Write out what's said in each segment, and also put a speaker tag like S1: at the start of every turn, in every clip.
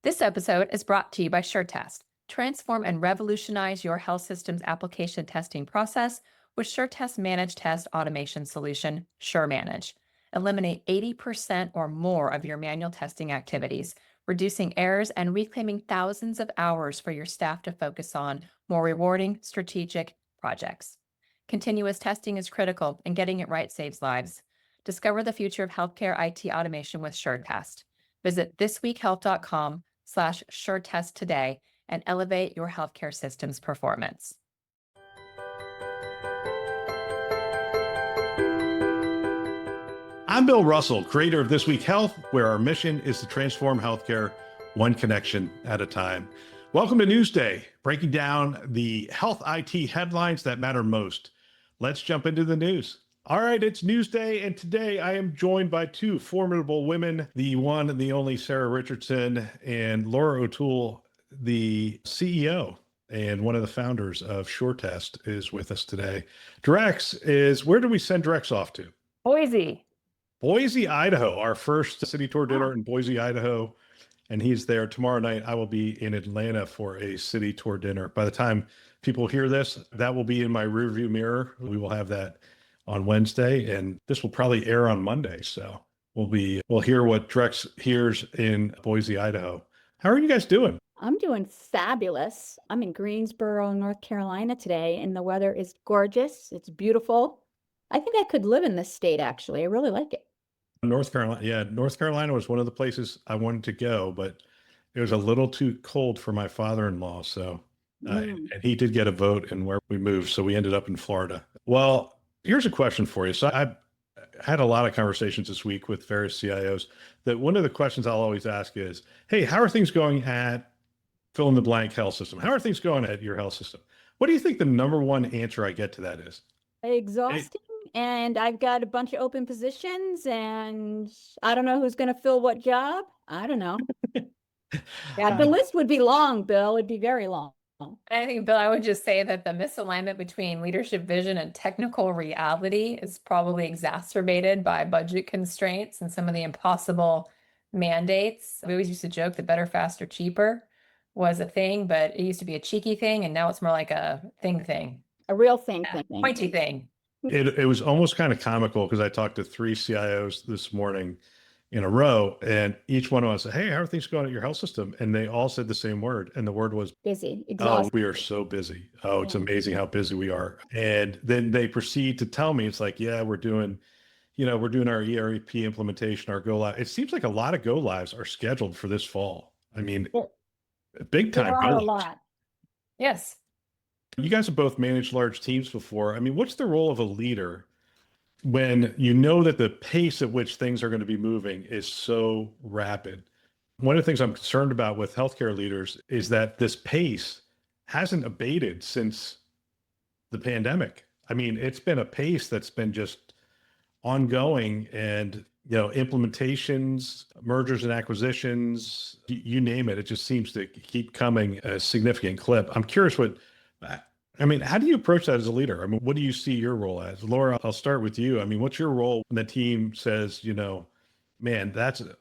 S1: This episode is brought to you by SureTest. Transform and revolutionize your health system's application testing process with SureTest Managed Test Automation Solution, SureManage. Eliminate 80% or more of your manual testing activities, reducing errors and reclaiming thousands of hours for your staff to focus on more rewarding, strategic projects. Continuous testing is critical, and getting it right saves lives. Discover the future of healthcare IT automation with SureTest. Visit thisweekhealth.com/SureTest today and elevate your healthcare system's performance.
S2: I'm Bill Russell, creator of This Week Health, where our mission is to transform healthcare one connection at a time. Welcome to Newsday, breaking down the health IT headlines that matter most. Let's jump into the news. All right, it's Newsday, and today I am joined by two formidable women, the one and the only Sarah Richardson and Laura O'Toole, the CEO and one of the founders of SureTest, is with us today. Drex is, where do we send Drex off to?
S1: Boise,
S2: Idaho, our first city tour dinner in Boise, Idaho. And he's there tomorrow night. I will be in Atlanta for a city tour dinner. By the time people hear this, that will be in my rearview mirror. We will have that on Wednesday, and this will probably air on Monday. So we'll hear what Drex hears in Boise, Idaho. How are you guys doing?
S3: I'm doing fabulous. I'm in Greensboro, North Carolina today, and the weather is gorgeous. It's beautiful. I think I could live in this state, actually. I really like it.
S2: North Carolina. Yeah, North Carolina was one of the places I wanted to go, but it was a little too cold for my father-in-law. So, and he did get a vote in where we moved. So we ended up in Florida. Well, here's a question for you. So I've had a lot of conversations this week with various CIOs that one of the questions I'll always ask is, hey, how are things going at fill in the blank health system? How are things going at your health system? What do you think the number one answer I get to that is?
S3: Exhausting. And I've got a bunch of open positions, and I don't know who's going to fill what job. I don't know. Yeah, the list would be long, Bill. It'd be very long.
S1: I think, Bill, I would just say that the misalignment between leadership vision and technical reality is probably exacerbated by budget constraints and some of the impossible mandates. We always used to joke that better, faster, cheaper was a thing, but it used to be a cheeky thing, and now it's more like a thing.
S3: A real thing.
S1: Pointy thing.
S2: It was almost kind of comical because I talked to 3 CIOs this morning in a row, and each one of us said, hey, how are things going at your health system? And they all said the same word. And the word was
S3: busy,
S2: Oh,
S3: exhausted.
S2: we are so busy. Oh, it's amazing how busy we are. And then they proceed to tell me, it's like, yeah, we're doing our ERP implementation, our go live. It seems like a lot of go lives are scheduled for this fall. I mean, big time.
S3: There are a lot.
S1: Yes.
S2: You guys have both managed large teams before. I mean, what's the role of a leader when you know that the pace at which things are going to be moving is so rapid? One of the things I'm concerned about with healthcare leaders is that this pace hasn't abated since the pandemic. I mean, it's been a pace that's been just ongoing, and implementations, mergers and acquisitions, you name it. It just seems to keep coming at a significant clip. I'm curious how do you approach that as a leader? I mean, what do you see your role as? Laura, I'll start with you. I mean, what's your role when the team says, man,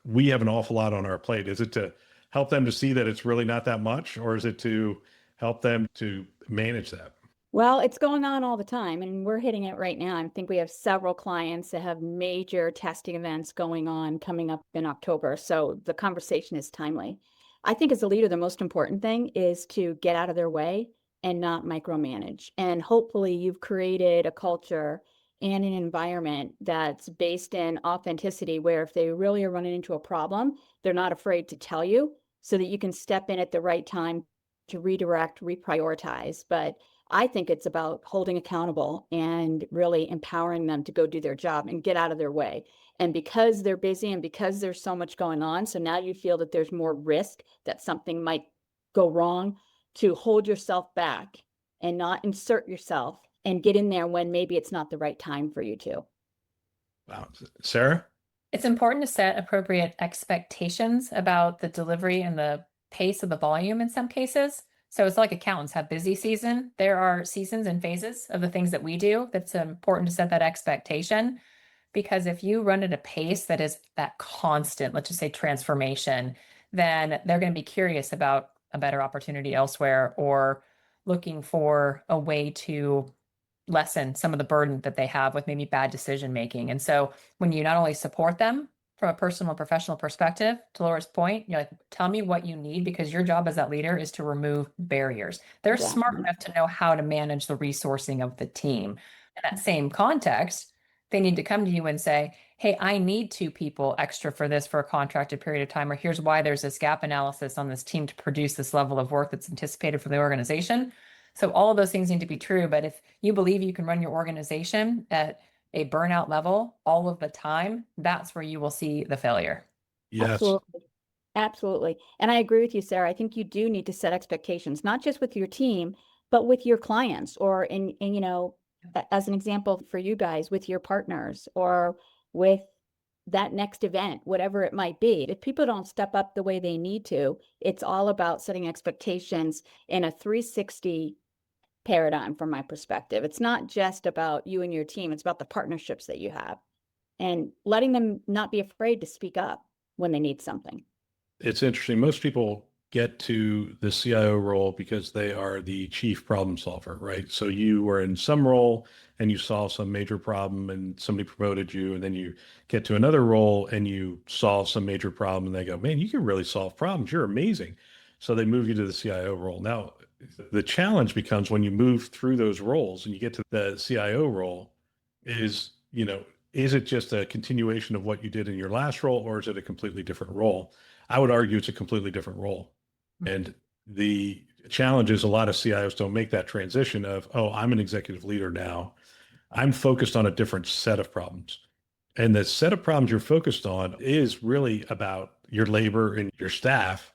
S2: we have an awful lot on our plate? Is it to help them to see that it's really not that much, or is it to help them to manage that?
S3: Well, it's going on all the time, and we're hitting it right now. I think we have several clients that have major testing events going on coming up in October. So the conversation is timely. I think as a leader, the most important thing is to get out of their way and not micromanage. And hopefully you've created a culture and an environment that's based in authenticity, where if they really are running into a problem, they're not afraid to tell you, so that you can step in at the right time to redirect, reprioritize. But I think it's about holding accountable and really empowering them to go do their job and get out of their way. And because they're busy and because there's so much going on, so now you feel that there's more risk that something might go wrong, to hold yourself back and not insert yourself and get in there when maybe it's not the right time for you to.
S2: Wow. Sarah?
S1: It's important to set appropriate expectations about the delivery and the pace of the volume in some cases. So it's like accountants have busy season. There are seasons and phases of the things that we do. That's important to set that expectation, because if you run at a pace that is that constant, let's just say transformation, then they're going to be curious about a better opportunity elsewhere or looking for a way to lessen some of the burden that they have with maybe bad decision making. And so when you not only support them from a personal and professional perspective, to Laura's point, you're like, tell me what you need, because your job as that leader is to remove barriers. They're smart
S3: Exactly.
S1: enough to know how to manage the resourcing of the team. In that same context, they need to come to you and say, hey, I need 2 people extra for this for a contracted period of time, or here's why there's this gap analysis on this team to produce this level of work that's anticipated from the organization. So all of those things need to be true. But if you believe you can run your organization at a burnout level all of the time, that's where you will see the failure.
S2: Yes.
S3: Absolutely. Absolutely. And I agree with you, Sarah. I think you do need to set expectations, not just with your team, but with your clients, or as an example for you guys, with your partners, or with that next event, whatever it might be. If people don't step up the way they need to, it's all about setting expectations in a 360 paradigm from my perspective. It's not just about you and your team, it's about the partnerships that you have and letting them not be afraid to speak up when they need something.
S2: It's interesting. Most people get to the CIO role because they are the chief problem solver, right? So you were in some role and you solved some major problem and somebody promoted you, and then you get to another role and you solve some major problem and they go, man, you can really solve problems. You're amazing. So they move you to the CIO role. Now, the challenge becomes when you move through those roles and you get to the CIO role is, is it just a continuation of what you did in your last role, or is it a completely different role? I would argue it's a completely different role. And the challenge is a lot of CIOs don't make that transition of, oh, I'm an executive leader now. I'm focused on a different set of problems. And the set of problems you're focused on is really about your labor and your staff.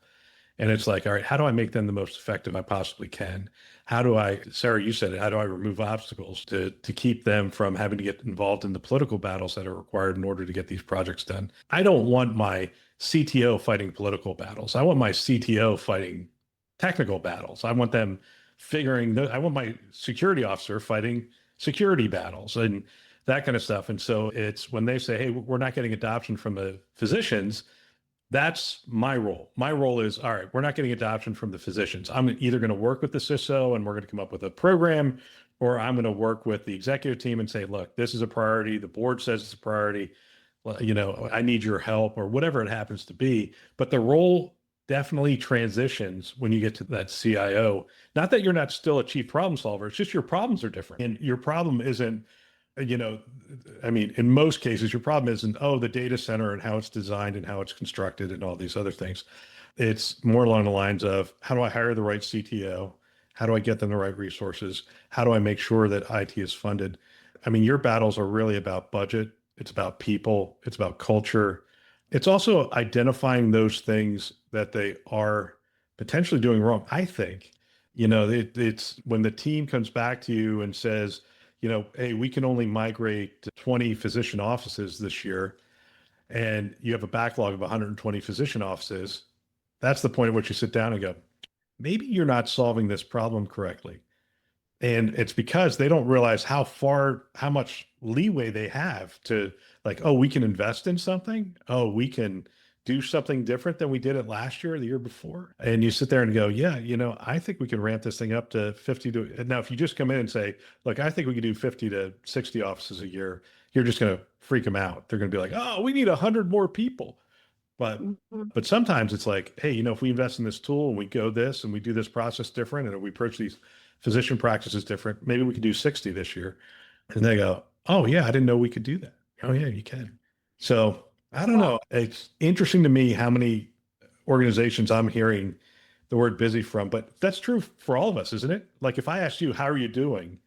S2: And it's like, all right, how do I make them the most effective I possibly can? How do I, Sarah, you said it, how do I remove obstacles to keep them from having to get involved in the political battles that are required in order to get these projects done? I don't want my CTO fighting political battles. I want my CTO fighting technical battles. I want them I want my security officer fighting security battles and that kind of stuff. And so it's when they say, hey, we're not getting adoption from the physicians, that's my role. My role is, all right, we're not getting adoption from the physicians. I'm either going to work with the CISO and we're going to come up with a program, or I'm going to work with the executive team and say, look, this is a priority. The board says it's a priority. Well, I need your help, or whatever it happens to be. But the role definitely transitions when you get to that CIO. Not that you're not still a chief problem solver. It's just your problems are different. And your problem isn't, in most cases, your problem isn't, oh, the data center and how it's designed and how it's constructed and all these other things. It's more along the lines of, how do I hire the right CTO? How do I get them the right resources? How do I make sure that IT is funded? Your battles are really about budget. It's about people. It's about culture. It's also identifying those things that they are potentially doing wrong. I think, it's when the team comes back to you and says, hey, we can only migrate to 20 physician offices this year, and you have a backlog of 120 physician offices. That's the point at which you sit down and go, maybe you're not solving this problem correctly. And it's because they don't realize how much leeway they have to, like, oh, we can invest in something. Oh, we can do something different than we did it last year or the year before. And you sit there and go, yeah, I think we can ramp this thing up to 50 to, now, if you just come in and say, look, I think we can do 50 to 60 offices a year, you're just going to freak them out. They're going to be like, oh, we need 100 more people. But sometimes it's like, hey, if we invest in this tool and we go this and we do this process different and we approach these physician practices different, maybe we could do 60 this year. And they go, oh yeah, I didn't know we could do that. Oh yeah, you can. So I don't know. It's interesting to me how many organizations I'm hearing the word busy from, but that's true for all of us, isn't it? Like if I asked you, how are you doing?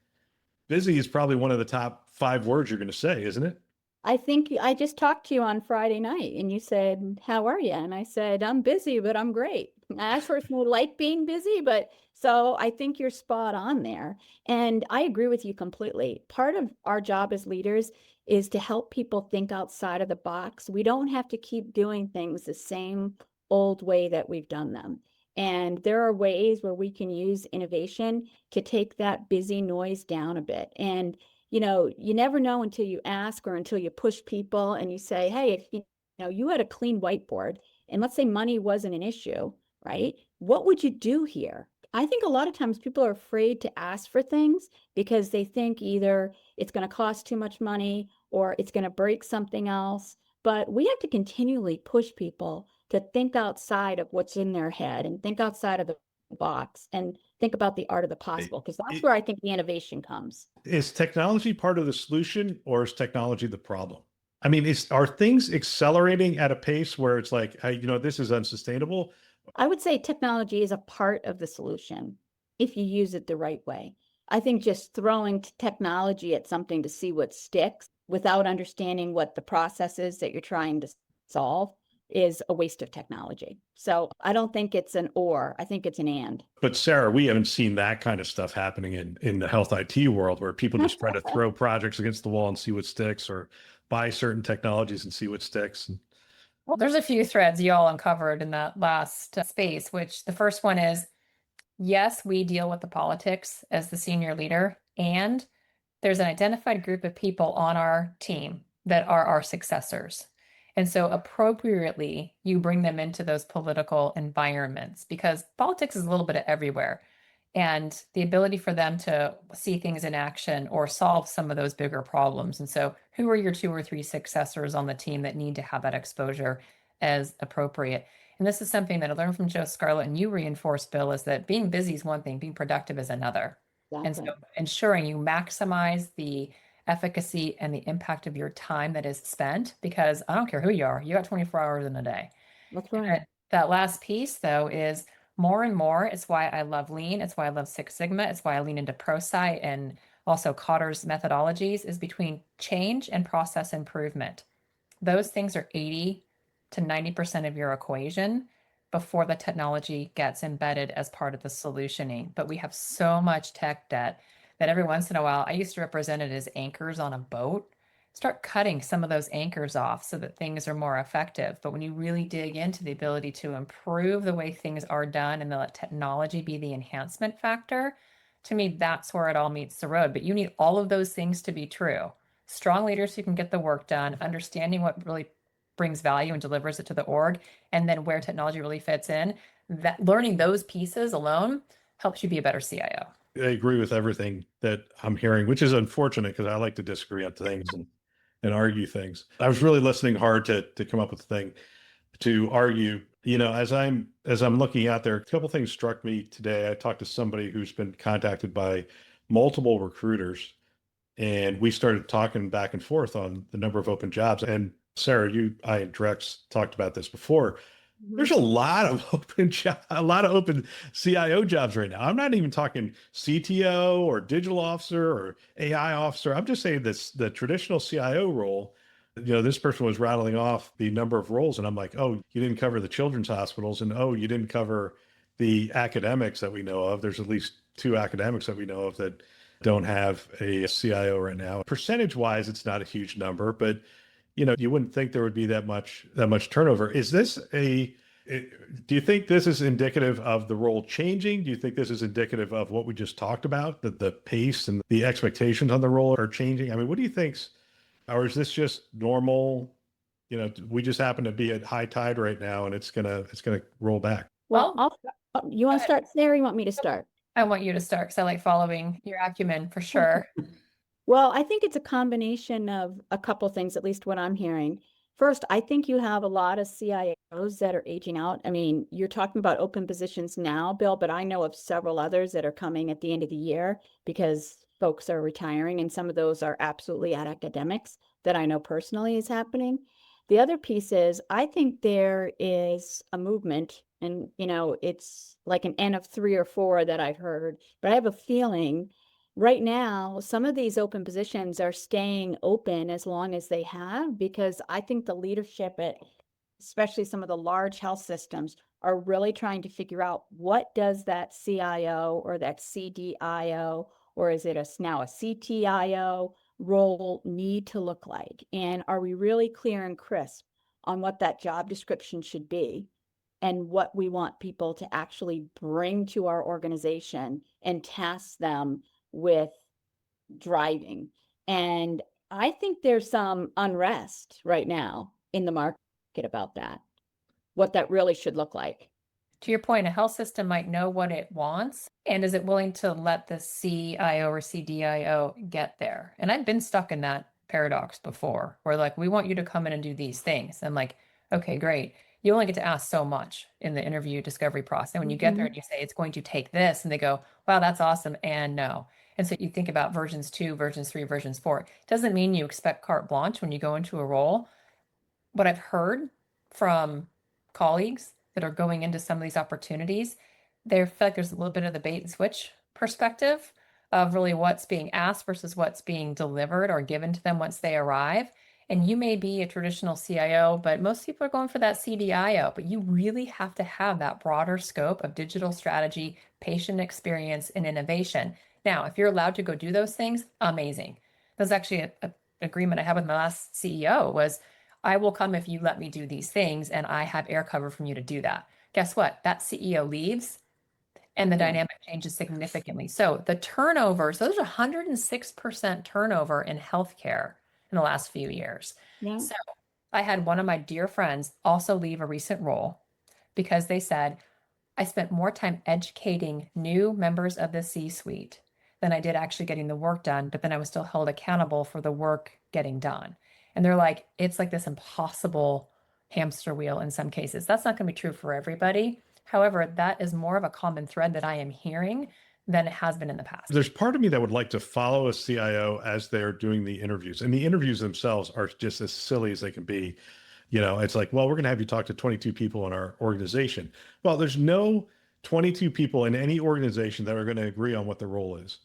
S2: Busy is probably one of the top 5 words you're going to say, isn't it?
S3: I think I just talked to you on Friday night and you said, how are you? And I said, I'm busy, but I'm great. I personally like being busy, but so I think you're spot on there. And I agree with you completely. Part of our job as leaders is to help people think outside of the box. We don't have to keep doing things the same old way that we've done them. And there are ways where we can use innovation to take that busy noise down a bit. And you never know until you ask or until you push people and you say, hey, if you had a clean whiteboard and let's say money wasn't an issue, right? What would you do here? I think a lot of times people are afraid to ask for things because they think either it's going to cost too much money or it's going to break something else. But we have to continually push people to think outside of what's in their head and think outside of the box and think about the art of the possible, because that's where I think the innovation comes.
S2: Is technology part of the solution or is technology the problem? I mean, are things accelerating at a pace where it's like, this is unsustainable?
S3: I would say technology is a part of the solution if you use it the right way. I think just throwing technology at something to see what sticks without understanding what the process is that you're trying to solve is a waste of technology. So I don't think it's an or, I think it's an and.
S2: But Sarah, we haven't seen that kind of stuff happening in the health IT world where people just try to throw projects against the wall and see what sticks, or buy certain technologies and see what sticks.
S1: Well, there's a few threads you all uncovered in that last space, which the first one is, yes, we deal with the politics as the senior leader, and there's an identified group of people on our team that are our successors. And so appropriately, you bring them into those political environments because politics is a little bit of everywhere. And the ability for them to see things in action or solve some of those bigger problems. And so, who are your 2 or 3 successors on the team that need to have that exposure as appropriate? And this is something that I learned from Joe Scarlett, and you reinforced, Bill, is that being busy is one thing, being productive is another. And so ensuring you maximize the efficacy and the impact of your time that is spent, because I don't care who you are, you got 24 hours in a day.
S3: That's right.
S1: That last piece, though, is more and more. It's why I love Lean. It's why I love Six Sigma. It's why I lean into ProSci and also Kotter's methodologies, is between change and process improvement. Those things are 80 to 90% of your equation before the technology gets embedded as part of the solutioning. But we have so much tech debt that every once in a while, I used to represent it as anchors on a boat. Start cutting some of those anchors off so that things are more effective. But when you really dig into the ability to improve the way things are done and let technology be the enhancement factor, to me, that's where it all meets the road. But you need all of those things to be true. Strong leaders who can get the work done, understanding what really brings value and delivers it to the org, and then where technology really fits in. That learning those pieces alone helps you be a better CIO.
S2: I agree with everything that I'm hearing, which is unfortunate because I like to disagree on things and argue things. I was really listening hard to come up with a thing to argue. As I'm looking out there, a couple things struck me today. I talked to somebody who's been contacted by multiple recruiters, and we started talking back and forth on the number of open jobs. And Sarah, I and Drex talked about this before. There's a lot of open CIO jobs right now. I'm not even talking CTO or digital officer or AI officer. I'm just saying the traditional CIO role. This person was rattling off the number of roles, and I'm like, oh, you didn't cover the children's hospitals, and oh, you didn't cover the academics that we know of. There's at least 2 academics that we know of that don't have a CIO right now. Percentage wise, it's not a huge number, but you wouldn't think there would be that much turnover. Do you think this is indicative of the role changing? Do you think this is indicative of what we just talked about, that the pace and the expectations on the role are changing? I mean, what do you think's, or is this just normal? We just happen to be at high tide right now and it's gonna roll back.
S3: Well, you want to start, Sarah? You want me to start?
S1: I want you to start because I like following your acumen for sure.
S3: Well, I think it's a combination of a couple things, at least what I'm hearing. First, I think you have a lot of CIOs that are aging out. I mean, you're talking about open positions now, Bill, but I know of several others that are coming at the end of the year because folks are retiring, and some of those are absolutely at academics that I know personally is happening. The other piece is I think there is a movement, and it's like an N of 3 or 4 that I've heard, but I have a feeling right now, some of these open positions are staying open as long as they have, because I think the leadership at especially some of the large health systems are really trying to figure out what does that CIO or that CDIO, or is it now a CTIO role need to look like? And are we really clear and crisp on what that job description should be and what we want people to actually bring to our organization and task them with driving? And I think there's some unrest right now in the market about that. what that really should look like.
S1: To your point, a health system might know what it wants, and is it willing to let the CIO or CDIO get there? And I've been stuck in that paradox before, where like, we want you to come in and do these things. I'm like, okay, great. You only get to ask so much in the interview discovery process. And when you get there and you say it's going to take this, and they go, wow, that's awesome, and no. And so you think about versions 2, versions 3, versions 4. It doesn't mean you expect carte blanche when you go into a role. What I've heard from colleagues that are going into some of these opportunities, they feel like there's a little bit of the bait and switch perspective of really what's being asked versus what's being delivered or given to them once they arrive. And you may be a traditional CIO, but most people are going for that CDIO. But you really have to have that broader scope of digital strategy, patient experience, and innovation. Now, if you're allowed to go do those things, amazing. That's actually an agreement I had with my last CEO was, I will come if you let me do these things, and I have air cover from you to do that. Guess what? That CEO leaves and the dynamic changes significantly. So the turnover, so there's 106% turnover in healthcare in the last few years.
S3: Yeah.
S1: So I had one of my dear friends also leave a recent role because they said, I spent more time educating new members of the C-suite than I did actually getting the work done, but then I was still held accountable for the work getting done. And they're like, it's like this impossible hamster wheel in some cases. That's not going to be true for everybody. However, that is more of a common thread that I am hearing than it has been in the past.
S2: There's part of me that would like to follow a CIO as they're doing the interviews. And the interviews themselves are just as silly as they can be. You know, it's like, well, we're going to have you talk to 22 people in our organization. Well, there's no 22 people in any organization that are going to agree on what the role is.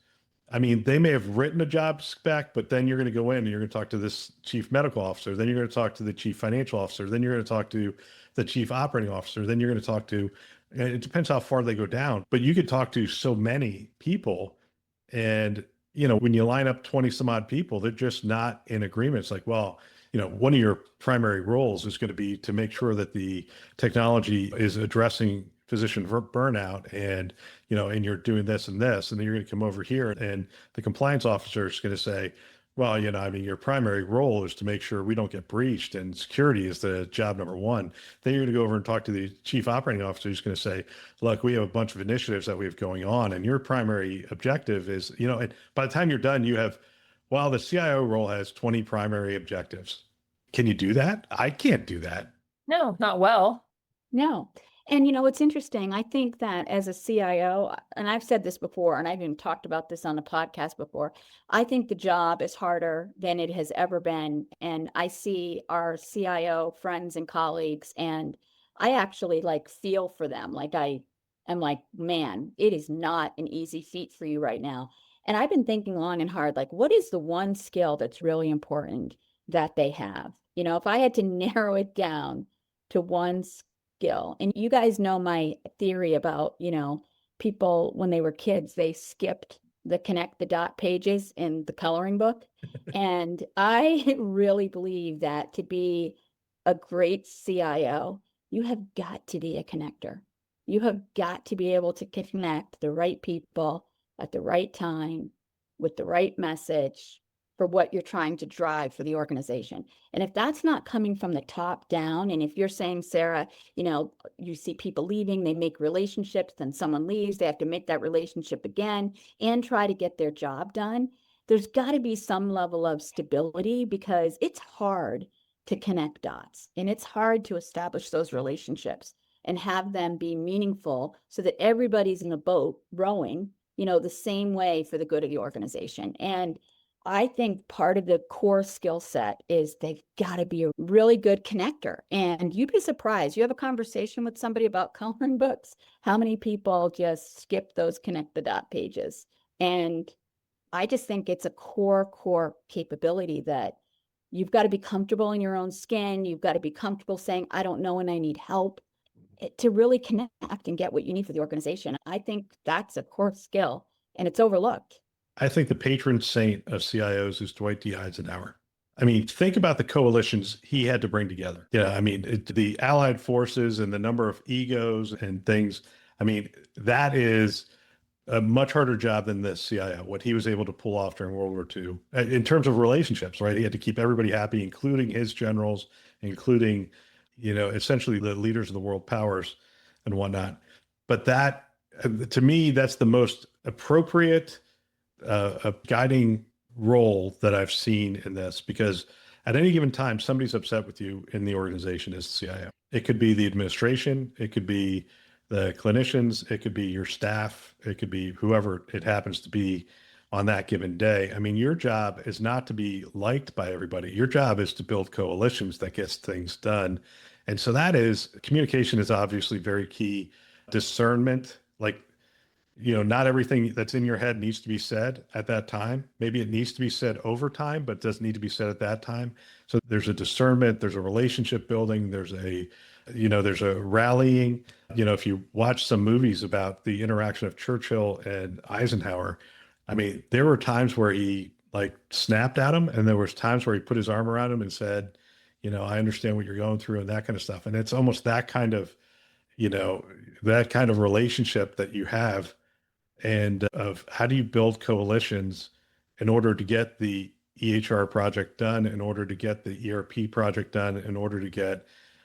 S2: I mean, they may have written a job spec, but then you're going to go in and you're going to talk to this chief medical officer. Then you're going to talk to the chief financial officer. Then you're going to talk to the chief operating officer. Then you're going to talk to, and it depends how far they go down, but you could talk to so many people. And, you know, when you line up 20 some odd people, they're just not in agreement. It's like, well, you know, one of your primary roles is going to be to make sure that the technology is addressing physician burnout, and, you know, and you're doing this and this, and then you're going to come over here and the compliance officer is going to say, well, you know, I mean, your primary role is to make sure we don't get breached and security is the job number one. Then you're going to go over and talk to the chief operating officer who's going to say, look, we have a bunch of initiatives that we have going on, and your primary objective is, you know, and by the time you're done, you have, well, the CIO role has 20 primary objectives. Can you do that? I can't do that.
S1: No, not well.
S3: No. And you know, it's interesting. I think that as a CIO, and I've said this before, and I've even talked about this on the podcast before, I think the job is harder than it has ever been. And I see our CIO friends and colleagues, and I actually like feel for them. Like I am like, man, it is not an easy feat for you right now. And I've been thinking long and hard, like, what is the one skill that's really important that they have? You know, if I had to narrow it down to one skill, and you guys know my theory about, you know, people when they were kids, they skipped the connect the dot pages in the coloring book. And I really believe that to be a great CIO, you have got to be a connector. You have got to be able to connect the right people at the right time with the right message for what you're trying to drive for the organization. And if that's not coming from the top down, and if you're saying, Sarah, you know, you see people leaving, they make relationships, then someone leaves, they have to make that relationship again and try to get their job done. There's got to be some level of stability, because it's hard to connect dots and it's hard to establish those relationships and have them be meaningful so that everybody's in the boat rowing, you know, the same way for the good of the organization. And I think part of the core skill set is they've got to be a really good connector. And you'd be surprised. You have a conversation with somebody about coloring books, how many people just skip those connect the dot pages. And I just think it's a core capability that you've got to be comfortable in your own skin. You've got to be comfortable saying, I don't know and I need help, to really connect and get what you need for the organization. I think that's a core skill and it's overlooked.
S2: I think the patron saint of CIOs is Dwight D. Eisenhower. I mean, think about the coalitions he had to bring together. Yeah, I mean, the Allied forces and the number of egos and things. I mean, that is a much harder job than this CIO, what he was able to pull off during World War II in terms of relationships, right? He had to keep everybody happy, including his generals, including essentially the leaders of the world powers and whatnot. But that, to me, that's the most appropriate guiding role that I've seen in this, because at any given time, somebody's upset with you in the organization as the CIO. It could be the administration, it could be the clinicians, it could be your staff, it could be whoever it happens to be on that given day. I mean, your job is not to be liked by everybody. Your job is to build coalitions that gets things done. And so communication is obviously very key. Discernment, like, not everything that's in your head needs to be said at that time. Maybe it needs to be said over time, but doesn't need to be said at that time. So there's a discernment, there's a relationship building, there's a rallying. If you watch some movies about the interaction of Churchill and Eisenhower, I mean, there were times where he like snapped at him, and there was times where he put his arm around him and said, I understand what you're going through, and that kind of stuff. And it's almost that kind of relationship that you have, and of how do you build coalitions in order to get the EHR project done, in order to get the ERP project done, in order to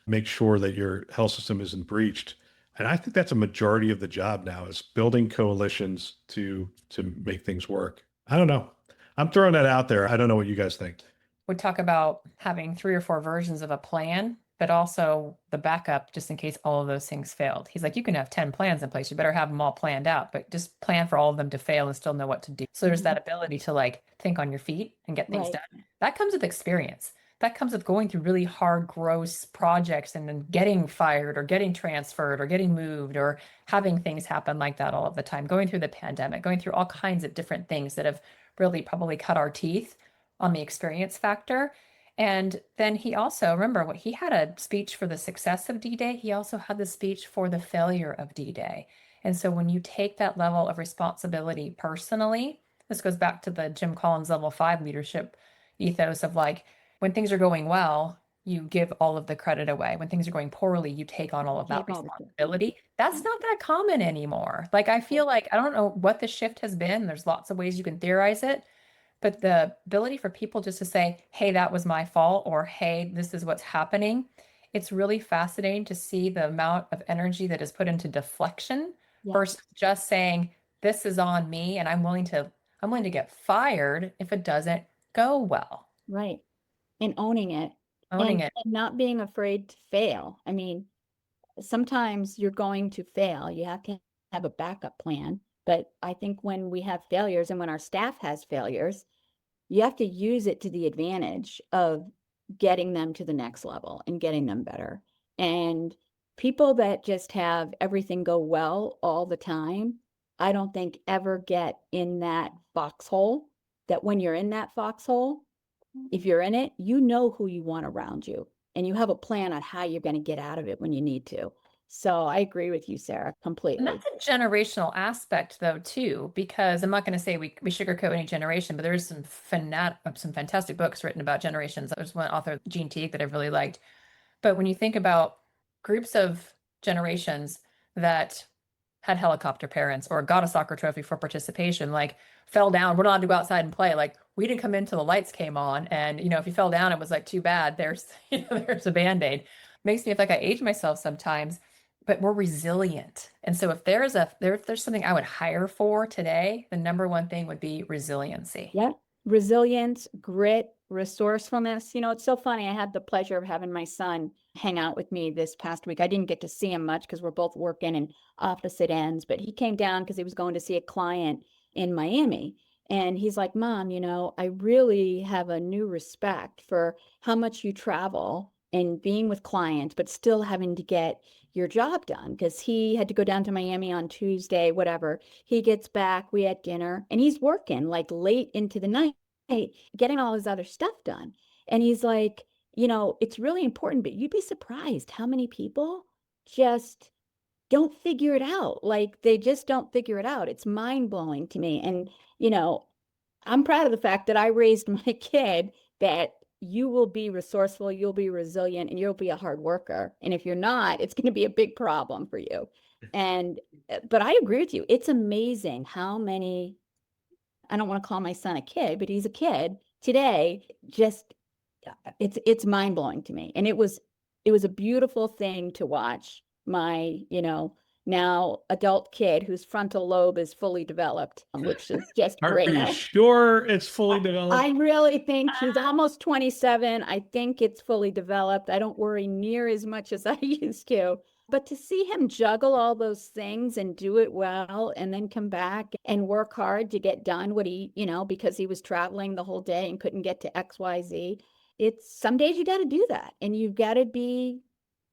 S2: make sure that your health system isn't breached. And I think that's a majority of the job now, is building coalitions to make things work. I don't know. I'm throwing that out there. I don't know what you guys think.
S1: We talk about having 3 or 4 versions of a plan, but also the backup just in case all of those things failed. He's like, you can have 10 plans in place. You better have them all planned out, but just plan for all of them to fail and still know what to do. So there's that ability to like think on your feet and get things done. That comes with experience. That comes with going through really hard, gross projects and then getting fired or getting transferred or getting moved or having things happen like that all of the time, going through the pandemic, going through all kinds of different things that have really probably cut our teeth on the experience factor. And then he also, remember, what he had a speech for the success of D-Day. He also had the speech for the failure of D-Day. And so when you take that level of responsibility personally, this goes back to the Jim Collins level 5 leadership ethos of like, when things are going well, you give all of the credit away. When things are going poorly, you take on all of that responsibility. That's not that common anymore. Like, I feel like, I don't know what the shift has been. There's lots of ways you can theorize it. But the ability for people just to say, hey, that was my fault, or hey, this is what's happening. It's really fascinating to see the amount of energy that is put into deflection versus just saying, this is on me and I'm willing to get fired if it doesn't go well.
S3: Right. And owning it.
S1: And
S3: not being afraid to fail. I mean, sometimes you're going to fail. You have to have a backup plan. But I think when we have failures and when our staff has failures, you have to use it to the advantage of getting them to the next level and getting them better. And people that just have everything go well all the time, I don't think ever get in that foxhole, that when you're in that foxhole, if you're in it, you know who you want around you and you have a plan on how you're going to get out of it when you need to. So I agree with you, Sarah, completely.
S1: And that's a generational aspect, though, too, because I'm not going to say we sugarcoat any generation, but there's some fantastic books written about generations. There's one author, Gene Teague, that I really liked. But when you think about groups of generations that had helicopter parents or got a soccer trophy for participation, like fell down, we're not allowed to go outside and play. Like, we didn't come in till the lights came on. And, if you fell down, it was like, too bad. There's a Band-Aid. Makes me feel like I age myself sometimes. But we're resilient. And so if there's something I would hire for today, the number one thing would be resiliency.
S3: Yeah. Resilience, grit, resourcefulness. It's so funny. I had the pleasure of having my son hang out with me this past week. I didn't get to see him much because we're both working in opposite ends, but he came down because he was going to see a client in Miami. And he's like, Mom, I really have a new respect for how much you travel and being with clients, but still having to get your job done, because he had to go down to Miami on Tuesday, whatever. He gets back, we had dinner, and he's working like late into the night, getting all his other stuff done. And he's like, it's really important, but you'd be surprised how many people just don't figure it out. Like, they just don't figure it out. It's mind blowing to me. And, I'm proud of the fact that I raised my kid that you will be resourceful, you'll be resilient, and you'll be a hard worker. And if you're not, it's going to be a big problem for you. But I agree with you. It's amazing how many, I don't want to call my son a kid, but he's a kid today. Just, it's mind blowing to me. And it was it was a beautiful thing to watch my, now adult kid whose frontal lobe is fully developed, which is just
S2: Are
S3: great.
S2: you sure it's fully developed?
S3: I really think she's almost 27. I think it's fully developed. I don't worry near as much as I used to. But to see him juggle all those things and do it well and then come back and work hard to get done what he, because he was traveling the whole day and couldn't get to XYZ. It's some days you got to do that, and you've got to be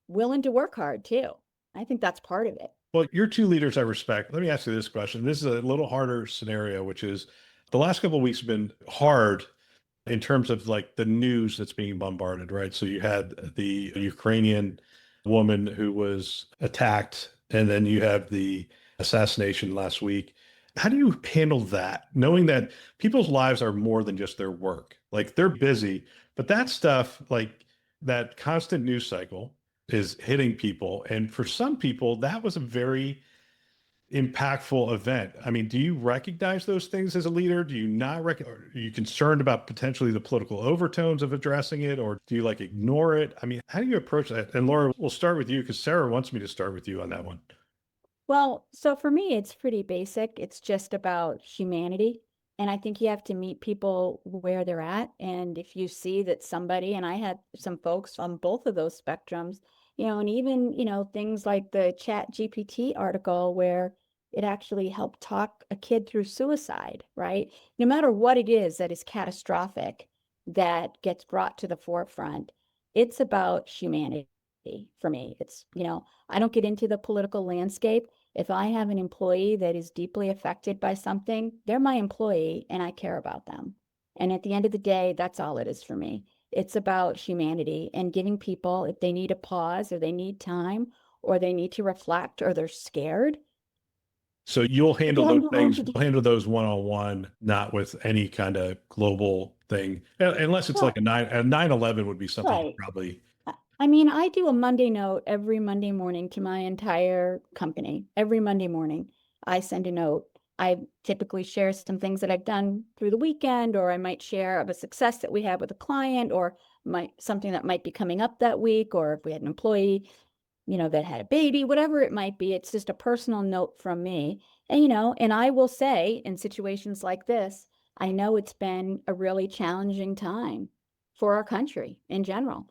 S3: willing to work hard too. I think that's part of it.
S2: Well, you're two leaders I respect. Let me ask you this question. This is a little harder scenario, which is the last couple of weeks have been hard in terms of like the news that's being bombarded, right? So you had the Ukrainian woman who was attacked, and then you have the assassination last week. How do you handle that, knowing that people's lives are more than just their work? Like they're busy, but that stuff, like that constant news cycle is hitting people. And for some people, that was a very impactful event. I mean, do you recognize those things as a leader? Do you not are you concerned about potentially the political overtones of addressing it, or do you like ignore it? I mean, how do you approach that? And Laura, we'll start with you because Sarah wants me to start with you on that one.
S3: Well, so for me, it's pretty basic. It's just about humanity. And I think you have to meet people where they're at. And if you see that somebody, and I had some folks on both of those spectrums, and even, things like the Chat GPT article where it actually helped talk a kid through suicide, right? No matter what it is that is catastrophic that gets brought to the forefront, it's about humanity for me. It's, I don't get into the political landscape. If I have an employee that is deeply affected by something, they're my employee and I care about them. And at the end of the day, that's all it is for me. It's about humanity and giving people, if they need a pause or they need time or they need to reflect or they're scared.
S2: So you'll handle those things,
S3: Well,
S2: handle those one-on-one, not with any kind of global thing, unless it's like a 9/11 would be something you
S3: right.
S2: probably.
S3: I mean, I do a Monday note every Monday morning to my entire company. Every Monday morning, I send a note. I typically share some things that I've done through the weekend, or I might share of a success that we had with a client, or something that might be coming up that week, or if we had an employee, that had a baby, whatever it might be. It's just a personal note from me. And, and I will say in situations like this, I know it's been a really challenging time for our country in general.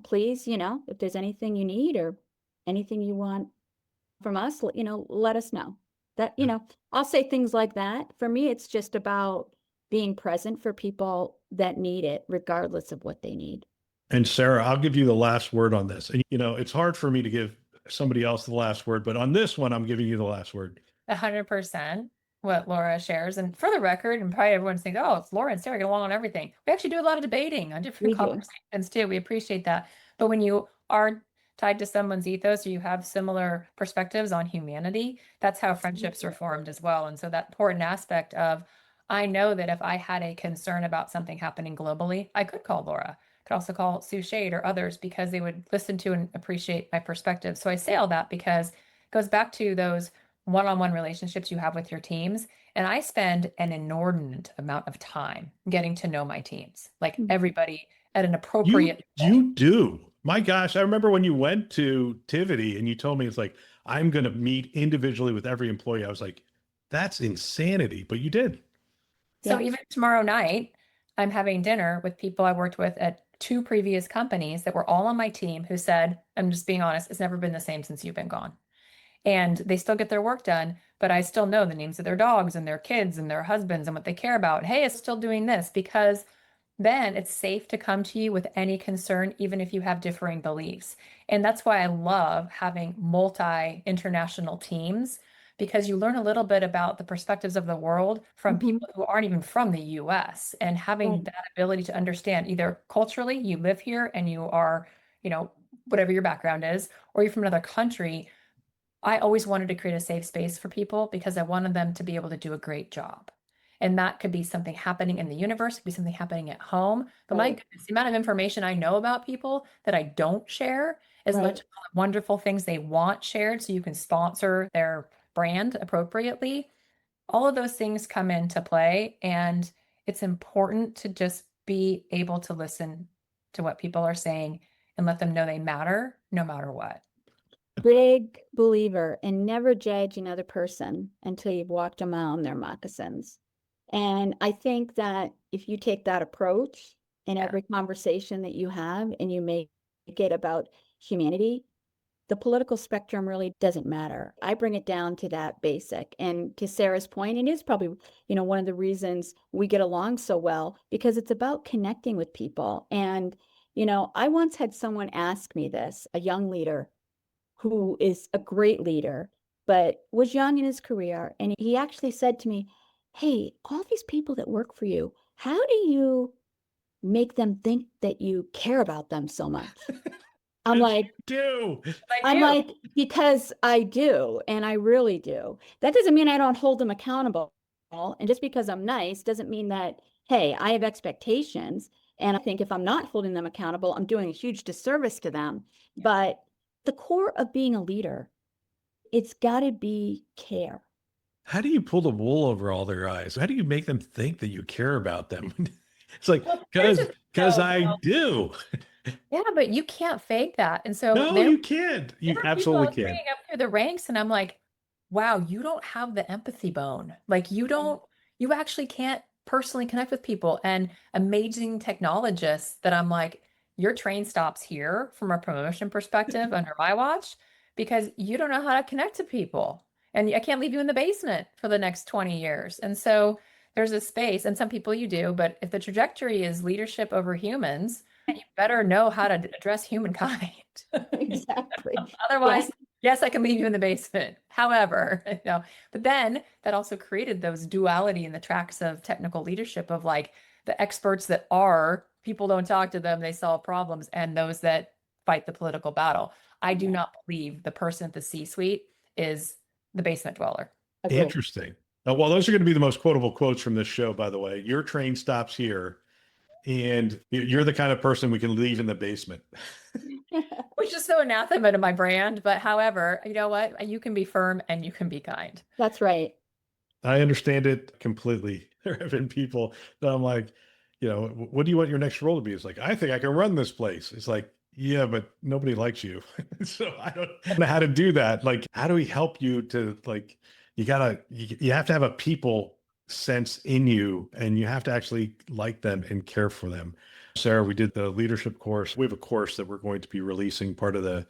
S3: Please, if there's anything you need or anything you want from us, let us know. That, I'll say things like that. For me, it's just about being present for people that need it, regardless of what they need.
S2: And Sarah, I'll give you the last word on this. And, it's hard for me to give somebody else the last word, but on this one, I'm giving you the last word.
S1: 100% what Laura shares. And for the record, and probably everyone's thinking, oh, it's Laura and Sarah get along on everything. We actually do a lot of debating on different conversations too. We appreciate that. But when you are tied to someone's ethos or you have similar perspectives on humanity, that's how friendships are formed as well. And so that important aspect of, I know that if I had a concern about something happening globally, I could call Laura. Could also call Sue Shade or others because they would listen to and appreciate my perspective. So I say all that because it goes back to those one-on-one relationships you have with your teams. And I spend an inordinate amount of time getting to know my teams, like everybody at an appropriate.
S2: You do. My gosh, I remember when you went to Tivity and you told me it's like, I'm going to meet individually with every employee. I was like, that's insanity, but you did.
S1: So even tomorrow night, I'm having dinner with people I worked with at 2 previous companies that were all on my team who said, I'm just being honest, it's never been the same since you've been gone. And they still get their work done, but I still know the names of their dogs and their kids and their husbands and what they care about. Hey, it's still doing this, because then it's safe to come to you with any concern, even if you have differing beliefs. And that's why I love having multi-international teams, because you learn a little bit about the perspectives of the world from people who aren't even from the US, and having that ability to understand either culturally, you live here and you are, whatever your background is, or you're from another country. I always wanted to create a safe space for people because I wanted them to be able to do a great job. And that could be something happening in the universe, could be something happening at home. But my goodness, the amount of information I know about people that I don't share, as much wonderful things they want shared so you can sponsor their brand appropriately. All of those things come into play. And it's important to just be able to listen to what people are saying and let them know they matter no matter what.
S3: Big believer in never judge another person until you've walked a mile in their moccasins. And I think that if you take that approach in every conversation that you have and you make it about humanity, the political spectrum really doesn't matter. I bring it down to that basic. And to Sarah's point, it is probably, one of the reasons we get along so well, because it's about connecting with people. And, I once had someone ask me this, a young leader who is a great leader, but was young in his career. And he actually said to me, "Hey, all these people that work for you, how do you make them think that you care about them so much?" I'm like, I'm like, because I do, and I really do. That doesn't mean I don't hold them accountable. And just because I'm nice doesn't mean that, hey, I have expectations. And I think if I'm not holding them accountable, I'm doing a huge disservice to them. But the core of being a leader, it's got to be care.
S2: How do you pull the wool over all their eyes? How do you make them think that you care about them? It's like, because I do.
S1: Yeah, but you can't fake that. And so
S2: No, you can't. You absolutely can't.
S1: Bringing up through the ranks, and I'm like, wow, you don't have the empathy bone. Like you actually can't personally connect with people. And amazing technologists that I'm like, your train stops here from a promotion perspective under my watch because you don't know how to connect to people. And I can't leave you in the basement for the next 20 years. And so there's a space, and some people you do, but if the trajectory is leadership over humans, you better know how to address humankind.
S3: Exactly.
S1: Otherwise, yes, I can leave you in the basement. However, but then that also created those duality in the tracks of technical leadership of like the experts that are people don't talk to them, they solve problems, and those that fight the political battle. I do not believe the person at the C-suite is the basement dweller.
S3: Agreed.
S2: Interesting. Well, those are going to be the most quotable quotes from this show, by the way. Your train stops here, and you're the kind of person we can leave in the basement.
S1: Which is so anathema to my brand. But however, you know what? You can be firm and you can be kind.
S3: That's right.
S2: I understand it completely. There have been people that I'm like, what do you want your next role to be? It's like, I think I can run this place. It's like, yeah, but nobody likes you. So I don't know how to do that. Like, how do we help you to like, you have to have a people sense in you, and you have to actually like them and care for them. Sarah, we did the leadership course. We have a course that we're going to be releasing, part of the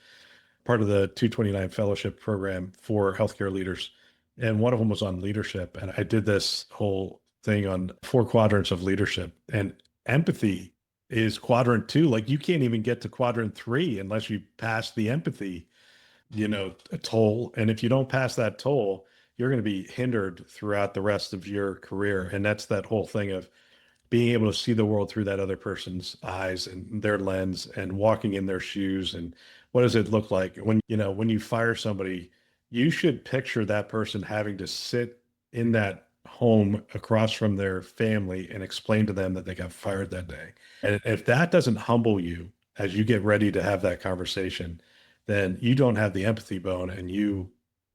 S2: 229 fellowship program for healthcare leaders. And one of them was on leadership. And I did this whole thing on 4 quadrants of leadership, and empathy is quadrant 2. Like you can't even get to quadrant 3 unless you pass the empathy, toll. And if you don't pass that toll, you're going to be hindered throughout the rest of your career. And that's that whole thing of being able to see the world through that other person's eyes and their lens, and walking in their shoes. And what does it look like when you fire somebody? You should picture that person having to sit in that home across from their family and explain to them that they got fired that day. And if that doesn't humble you as you get ready to have that conversation, then you don't have the empathy bone, and you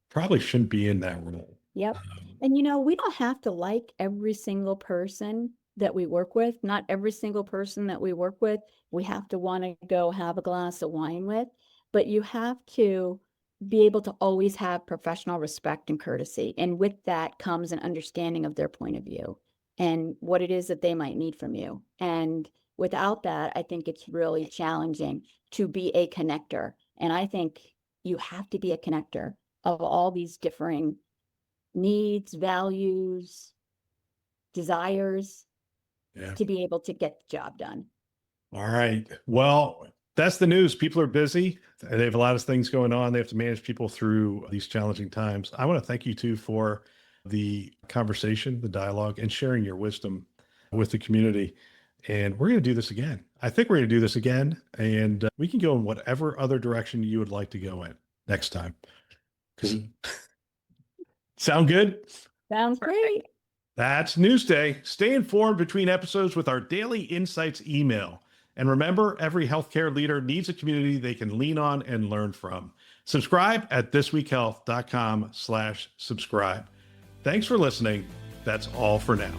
S2: probably shouldn't be in that role.
S3: Yep. And we don't have to like every single person that we work with. Not every single person that we work with, we have to want to go have a glass of wine with, but you have to be able to always have professional respect and courtesy. And with that comes an understanding of their point of view and what it is that they might need from you. And without that, I think it's really challenging to be a connector. And I think you have to be a connector of all these differing needs, values, desires, to be able to get the job done.
S2: All right. Well, that's the news. People are busy. They have a lot of things going on. They have to manage people through these challenging times. I want to thank you too for the conversation, the dialogue, and sharing your wisdom with the community. And we're going to do this again. I think we're going to do this again, and we can go in whatever other direction you would like to go in next time. Sound good?
S3: Sounds great.
S2: That's Newsday. Stay informed between episodes with our daily insights email. And remember, every healthcare leader needs a community they can lean on and learn from. Subscribe at thisweekhealth.com/subscribe. Thanks for listening. That's all for now.